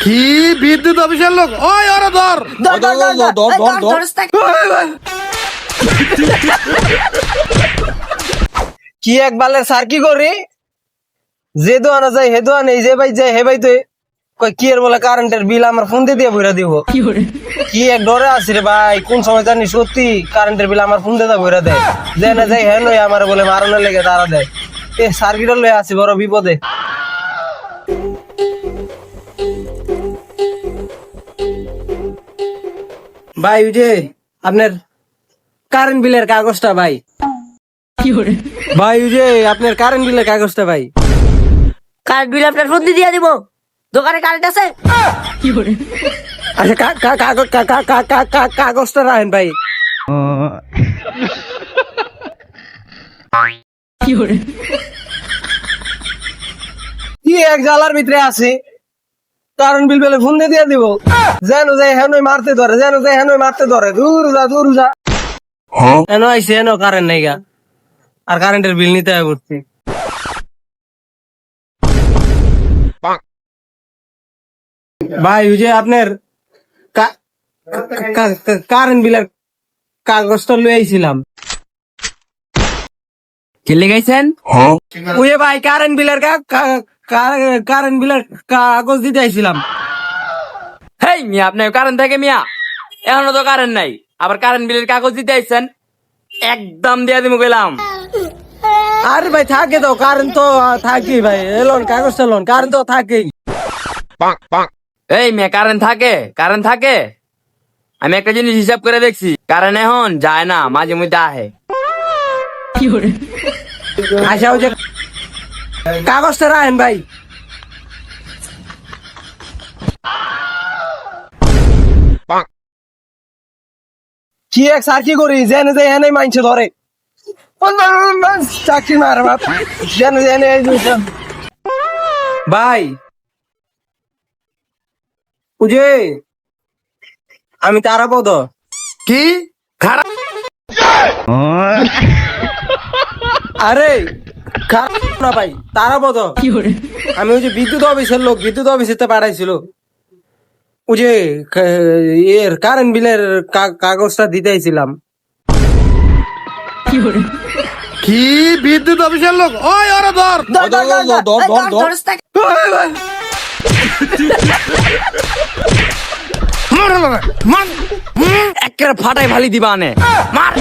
কি বিদ্যুৎ অফিসের লোক? ওই ওরা ধর। কি একবারে স্যার কি করি যে দোয়ানা যায় হে দোয়ানে যে ভাই যায় হে ভাই তো কই কি এর বলে কারেন্টের বিল আমার ফোন দিয়ে ভরে দিব কি এক ডরে আছি রে ভাই কোন সময় জানি সত্যি কারেন্টের বিল আমার ফোন দিয়ে ভরে দেয় যে না যাই হে নয় আমার বলে মারণের লেগে তারা দেয় এ সার্কিট লয়ে আছি বড় বিপদে। ভাই ওই যে আপনার কারেন্ট বিলের কাগজটা ভাই ভাই ওই যে আপনার কারেন্ট বিলের কাগজটা ভাই। কারেন্ট বিল আপনার ফোন দিয়ে দিব দোকানে কারেন্ট আছে। আচ্ছা কাগজটা রাখেন ভাই। কি এক জালার ভিতরে আছে কারেন্ট বিল বেলে ফোন দিয়ে দিব যেন যাই হেন মারতে ধরে যেন যাই হেন মারতে ধরে দূর যা হেন আইসে হেন কারেন্ট নাই গা আর কারেন্টের বিল নিতে হয় করছি। ভাই ওই যে আপনার কারেন্ট বিলের কাগজটা লয়ে আইছিলাম। কি লেগাইছেন? ওই যে ভাই কারেন্ট বিলের কাগজ দিতে আইছিলাম। হেই মিয়া, আপনার কারেন্ট থাকে মিয়া? এখনো তো কারেন্ট নাই, আবার কারেন্ট বিলের কাগজ দিতে আইছেন? একদম দিয়া দিমু গেলাম। আরে ভাই থাকে তো কারেন্ট তো থাকি ভাই এলন কাগজটা লোন কারেন্ট তো থাকেই। এই মিয়া, কারেন্ট থাকে। আমি একটা জিনিস হিসাব করে দেখছি, কারেন্ট এখন যায় না, মাঝে মধ্যে আহে। আচ্ছা ওই যে কাগজটা রাখেন ভাই। কি এক স্যার কি করি জেনে যে এনে মাইনছে ধরে চাকরি মার বাপ জেনে ভাই বুঝে আমি তারা পদ কি খারাপ? আরে খারাপ না ভাই তারা পদ আমি ওই যে বিদ্যুৎ অফিসের লোক বিদ্যুৎ অফিসে পাঠাইছিল ওই যে এর কারেন্ট বিলের কাগজটা দিতে আইছিলাম। কি বিদ্যুৎ অফিসের লোক? ওই ওরা ধর। মার হলো না, মার। একেবারে ফাটাই ফালি দিবা আনে, মার।